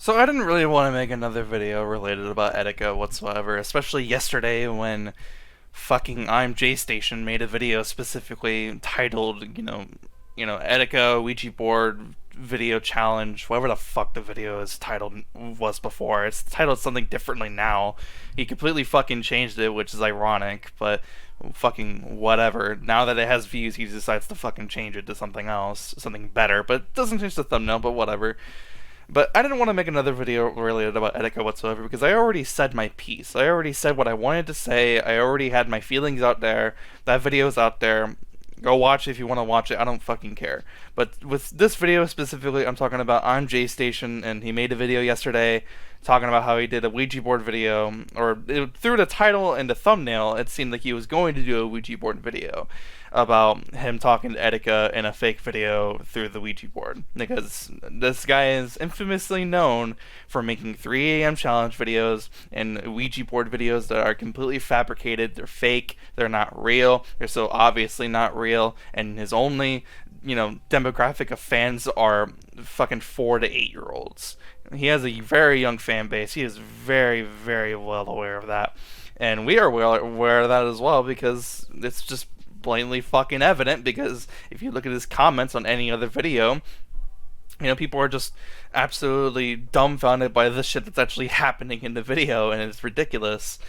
So I didn't really want to make another video related about Etika whatsoever, especially yesterday when fucking ImJayStation made a video specifically titled, Etika Ouija board video challenge, whatever the fuck the video is titled was before. It's titled something differently now. He completely fucking changed it, which is ironic, but fucking whatever. Now that it has views, he decides to fucking change it to something else, something better, but it doesn't change the thumbnail, but whatever. But I didn't want to make another video related about Etika whatsoever because I already said my piece. I already said what I wanted to say. I already had my feelings out there. That video's out there. Go watch it if you want to watch it. I don't fucking care. But with this video specifically, I'm talking about ImJayStation, and he made a video yesterday talking about how he did a Ouija board video, or through the title and the thumbnail, it seemed like he was going to do a Ouija board video about him talking to Etika in a fake video through the Ouija board. Because this guy is infamously known for making 3 a.m. challenge videos and Ouija board videos that are completely fabricated. They're fake. They're not real. They're so obviously not real. And his only, demographic of fans are fucking 4 to 8-year-olds. He has a very young fan base. He is very, very well aware of that. And we are well aware of that as well because it's just blatantly fucking evident, because if you look at his comments on any other video, people are just absolutely dumbfounded by the shit that's actually happening in the video, and it's ridiculous.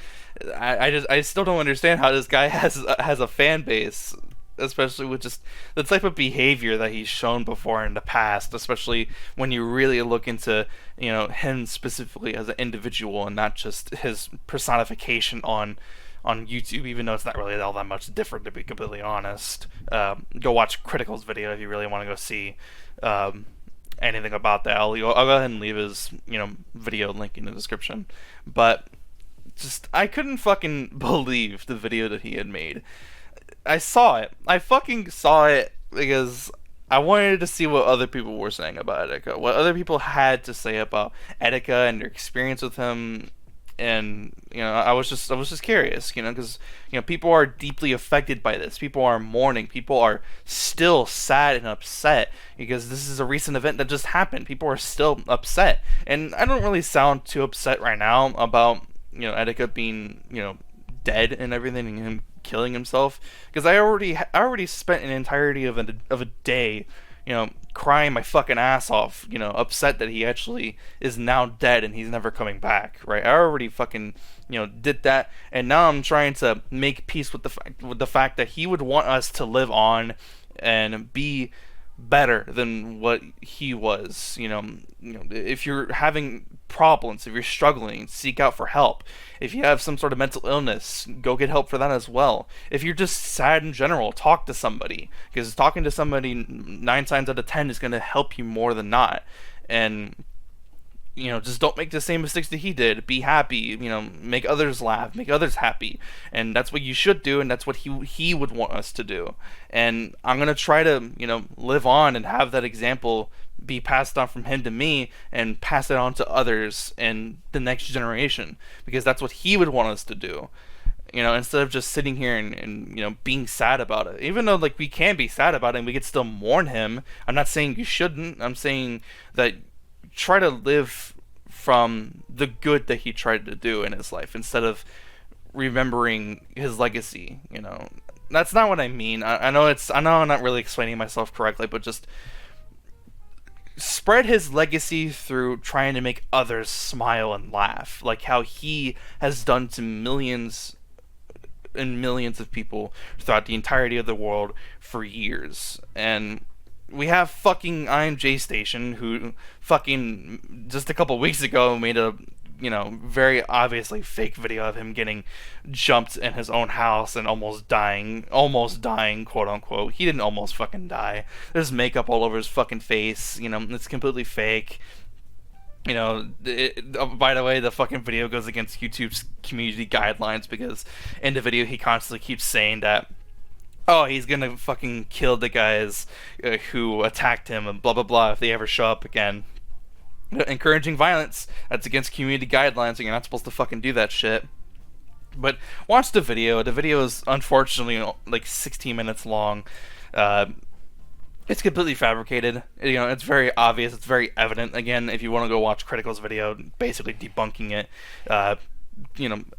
I still don't understand how this guy has a fan base, especially with just the type of behavior that he's shown before in the past, especially when you really look into, him specifically as an individual and not just his personification on YouTube, even though it's not really all that much different, to be completely honest. Go watch Critical's video if you really want to go see anything about that. I'll go ahead and leave his video link in the description. But I couldn't fucking believe the video that he had made. I saw it. I fucking saw it because I wanted to see what other people were saying about Etika, what other people had to say about Etika and their experience with him. And I was just curious, because people are deeply affected by this. People are mourning. People are still sad and upset because this is a recent event that just happened. People are still upset, and I don't really sound too upset right now about Etika being dead and everything, and him killing himself, because I already spent an entirety of a day crying my fucking ass off, upset that he actually is now dead and he's never coming back, right? I already fucking, did that, and now I'm trying to make peace with the fact that he would want us to live and be better than what he was. If you're having problems, if you're struggling, seek out for help. If you have some sort of mental illness, go get help for that as well. If you're just sad in general, talk to somebody, because talking to somebody 9 times out of 10 is going to help you more than not. And just don't make the same mistakes that he did. Be happy, make others laugh, make others happy. And that's what you should do, and that's what he would want us to do. And I'm going to try to, live on and have that example be passed on from him to me and pass it on to others and the next generation, because that's what he would want us to do. Instead of just sitting here and being sad about it. Even though, we can be sad about it and we could still mourn him. I'm not saying you shouldn't. I'm saying that try to live from the good that he tried to do in his life instead of remembering his legacy. That's not what I mean. I know I'm not really explaining myself correctly, but just spread his legacy through trying to make others smile and laugh, like how he has done to millions and millions of people throughout the entirety of the world for years. And we have fucking ImJayStation, who fucking just a couple weeks ago made a very obviously fake video of him getting jumped in his own house and almost dying, quote unquote. He didn't almost fucking die. There's makeup all over his fucking face. It's completely fake. By the way, the fucking video goes against YouTube's community guidelines, because in the video he constantly keeps saying that, oh, he's gonna fucking kill the guys who attacked him and blah blah blah if they ever show up again. Encouraging violence, that's against community guidelines, and you're not supposed to fucking do that shit. But watch the video. The video is unfortunately 16 minutes long. It's completely fabricated. You know, it's very obvious. It's very evident. Again, if you want to go watch Critical's video, basically debunking it, uh,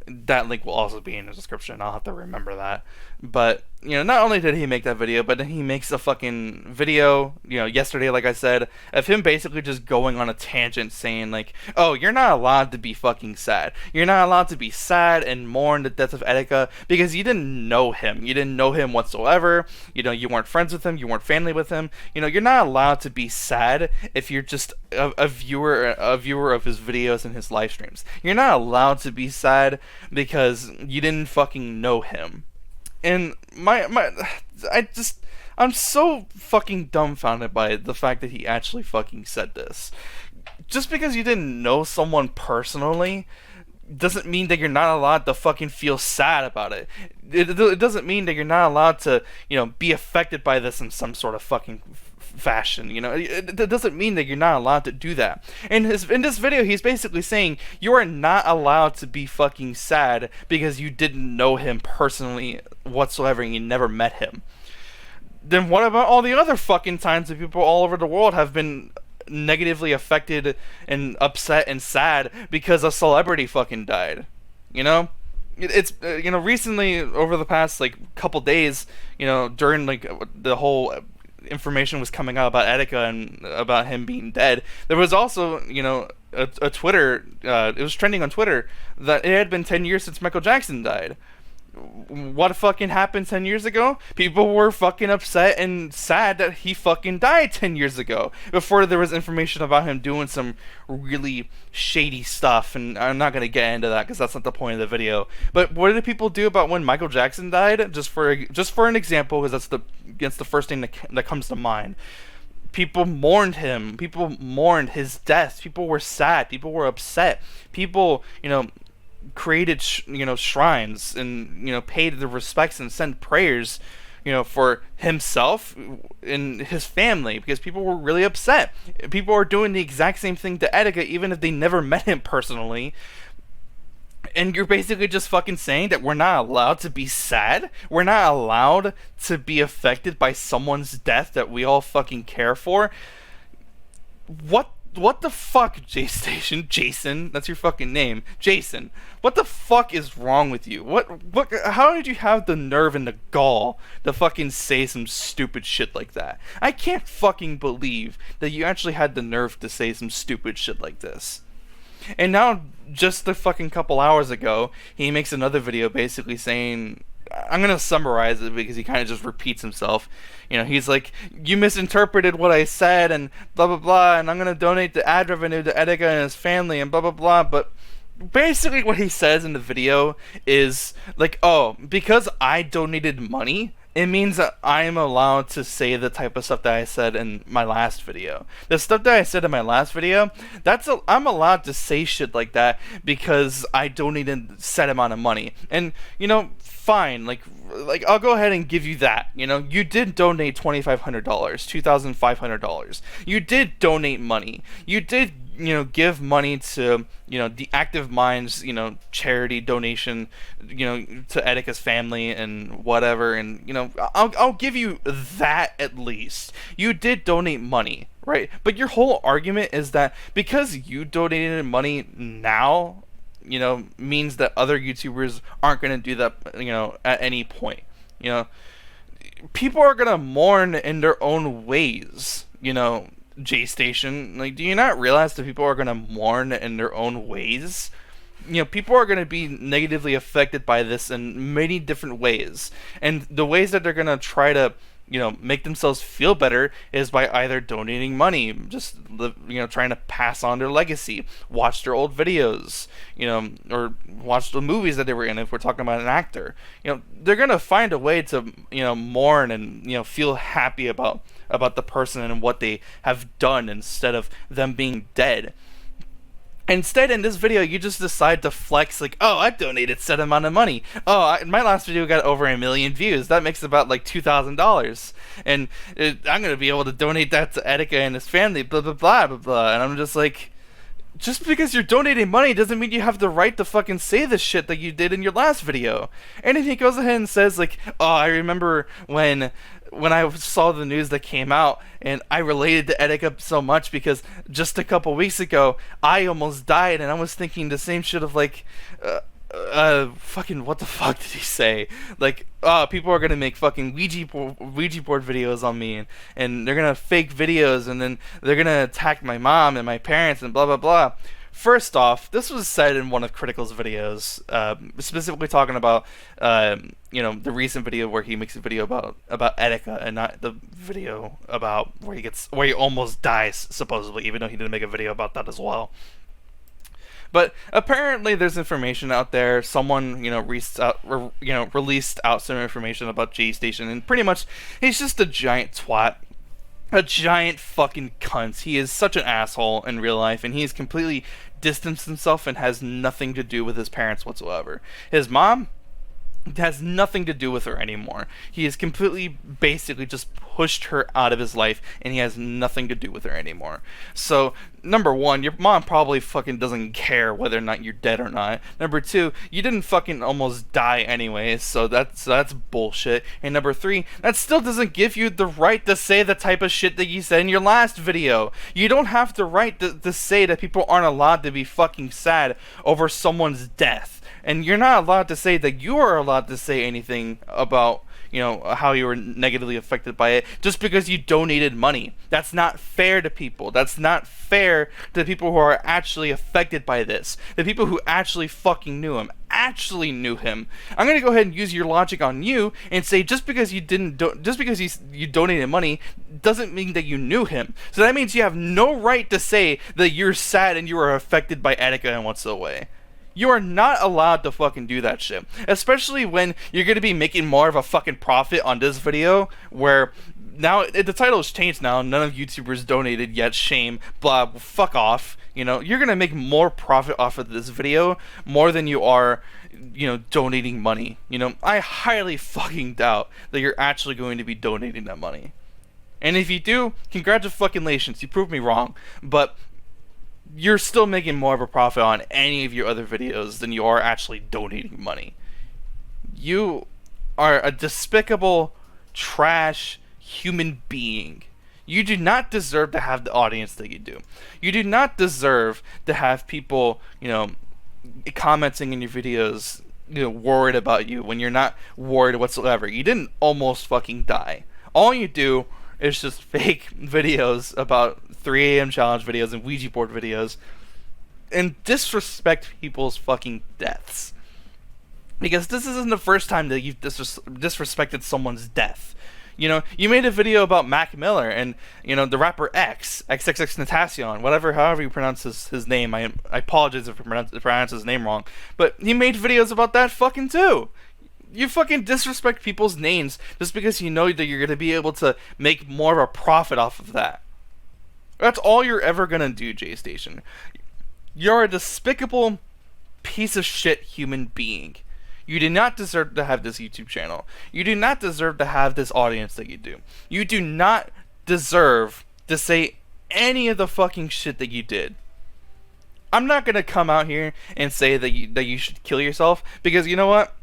that link will also be in the description. I'll have to remember that. But not only did he make that video, but then he makes a fucking video, yesterday, like I said, of him basically just going on a tangent saying like, oh, you're not allowed to be fucking sad. You're not allowed to be sad and mourn the death of Etika because you didn't know him. You didn't know him whatsoever. You weren't friends with him. You weren't family with him. You're not allowed to be sad if you're just a viewer of his videos and his live streams. You're not allowed to be sad because you didn't fucking know him. And I'm so fucking dumbfounded by the fact that he actually fucking said this. Just because you didn't know someone personally doesn't mean that you're not allowed to fucking feel sad about it. It doesn't mean that you're not allowed to, be affected by this in some sort of fucking fashion. It doesn't mean that you're not allowed to do that. In this video, he's basically saying you are not allowed to be fucking sad because you didn't know him personally whatsoever and you never met him. Then what about all the other fucking times that people all over the world have been negatively affected and upset and sad because a celebrity fucking died? It's recently, over the past like couple days, during like the whole information was coming out about Etika and about him being dead, there was also a Twitter, it was trending on Twitter that it had been 10 years since Michael Jackson died. What fucking happened 10 years ago? People were fucking upset and sad that he fucking died 10 years ago, before there was information about him doing some really shady stuff, and I'm not going to get into that because that's not the point of the video. But what did people do about when Michael Jackson died? Just for an example, because that's the first thing that comes to mind. People mourned him. People mourned his death. People were sad. People were upset. People, created shrines and paid their respects and sent prayers for himself and his family, because people were really upset. People are doing the exact same thing to Etika even if they never met him personally. And you're basically just fucking saying that we're not allowed to be sad? We're not allowed to be affected by someone's death that we all fucking care for? What the fuck, JayStation? Jason? That's your fucking name. Jason. What the fuck is wrong with you? How did you have the nerve and the gall to fucking say some stupid shit like that? I can't fucking believe that you actually had the nerve to say some stupid shit like this. And now, just a fucking couple hours ago, he makes another video basically saying, I'm gonna summarize it because he kind of just repeats himself. He's like, you misinterpreted what I said and blah blah blah, and I'm gonna donate the ad revenue to Etika and his family and blah blah blah. But basically what he says in the video is like, oh, because I donated money, it means that I'm allowed to say the type of stuff that I said in my last video. The stuff that I said in my last video, I'm allowed to say shit like that because I donated a set amount of money. And, fine, like I'll go ahead and give you that. You did donate $2,500, $2,500. You did donate money. You did, give money to, the Active Minds, charity donation, to Etika's family and whatever. And, I'll give you that at least. You did donate money, right? But your whole argument is that because you donated money now, means that other YouTubers aren't going to do that, at any point. People are going to mourn in their own ways, JayStation. Like, do you not realize that people are going to mourn in their own ways? People are going to be negatively affected by this in many different ways. And the ways that they're going to try to, make themselves feel better is by either donating money, just, trying to pass on their legacy, watch their old videos, or watch the movies that they were in if we're talking about an actor. They're going to find a way to, mourn and, feel happy about the person and what they have done instead of them being dead. Instead, in this video, you just decide to flex like, oh, I donated a set amount of money. Oh, my last video got over 1 million views. That makes about like $2,000. And I'm going to be able to donate that to Etika and his family, blah, blah, blah, blah, blah. And I'm just like, just because you're donating money doesn't mean you have the right to fucking say the shit that you did in your last video. And then he goes ahead and says like, oh, I remember when when I saw the news that came out, and I related to Etika so much because just a couple weeks ago I almost died, and I was thinking the same shit of like, fucking what the fuck did he say? Like, people are gonna make fucking Ouija board videos on me, and they're gonna fake videos, and then they're gonna attack my mom and my parents and blah blah blah. First off, this was said in one of Critical's videos, specifically talking about, the recent video where he makes a video about Etika, and not the video about where he almost dies, supposedly, even though he didn't make a video about that as well. But apparently, there's information out there. Someone, released out some information about JayStation, and pretty much, he's just a giant twat. A giant fucking cunt. He is such an asshole in real life, and he has completely distanced himself and has nothing to do with his parents whatsoever. His mom has nothing to do with her anymore. He has completely, basically just pushed her out of his life, and he has nothing to do with her anymore. So, number one, your mom probably fucking doesn't care whether or not you're dead or not. Number two, you didn't fucking almost die anyways, so that's bullshit. And number three, that still doesn't give you the right to say the type of shit that you said in your last video. You don't have the right to say that people aren't allowed to be fucking sad over someone's death. And you're not allowed to say that you are allowed to say anything about, how you were negatively affected by it just because you donated money. That's not fair to people. That's not fair to people who are actually affected by this. The people who actually fucking knew him. I'm gonna go ahead and use your logic on you and say just because you donated money doesn't mean that you knew him. So that means you have no right to say that you're sad and you were affected by Etika in what's the way. You are not allowed to fucking do that shit. Especially when you're going to be making more of a fucking profit on this video, where now the title has changed now. None of YouTubers donated yet. Shame. Blah. Fuck off. You're going to make more profit off of this video more than you are, donating money. I highly fucking doubt that you're actually going to be donating that money. And if you do, congratulations. You proved me wrong. But you're still making more of a profit on any of your other videos than you are actually donating money. You are a despicable, trash human being. You do not deserve to have the audience that you do. You do not deserve to have people, commenting in your videos, worried about you when you're not worried whatsoever. You didn't almost fucking die. All you do is just fake videos about 3 a.m. challenge videos and Ouija board videos and disrespect people's fucking deaths. Because this isn't the first time that you've disrespected someone's death. You made a video about Mac Miller and, the rapper XXXTentacion, however you pronounce his name. I apologize if I pronounce his name wrong. But he made videos about that fucking too. You fucking disrespect people's names just because you know that you're going to be able to make more of a profit off of that. That's all you're ever going to do, JayStation. You're a despicable piece of shit human being. You do not deserve to have this YouTube channel. You do not deserve to have this audience that you do. You do not deserve to say any of the fucking shit that you did. I'm not going to come out here and say that you should kill yourself, because you know what?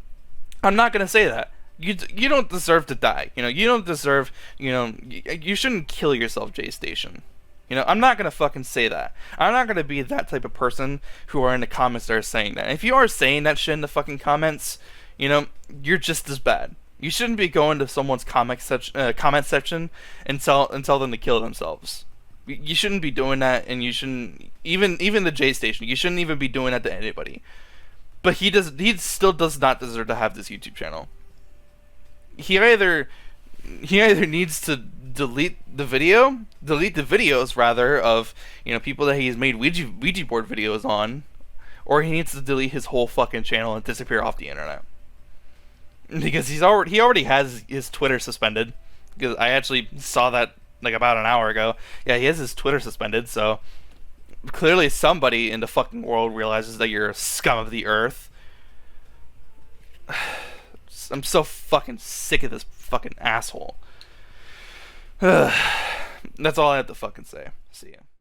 I'm not gonna say that. You don't deserve to die. You don't deserve. You shouldn't kill yourself, JayStation. I'm not gonna fucking say that. I'm not gonna be that type of person who are in the comments that are saying that. If you are saying that shit in the fucking comments, you're just as bad. You shouldn't be going to someone's comment section and tell them to kill themselves. You shouldn't be doing that, and you shouldn't even the JayStation. You shouldn't even be doing that to anybody. But he still does not deserve to have this YouTube channel. He either needs to delete the videos rather of people that he's made Ouija board videos on, or he needs to delete his whole fucking channel and disappear off the internet. Because he already has his Twitter suspended. Because I actually saw that like about an hour ago. Yeah, he has his Twitter suspended, so clearly somebody in the fucking world realizes that you're a scum of the earth. I'm so fucking sick of this fucking asshole. That's all I have to fucking say. See ya.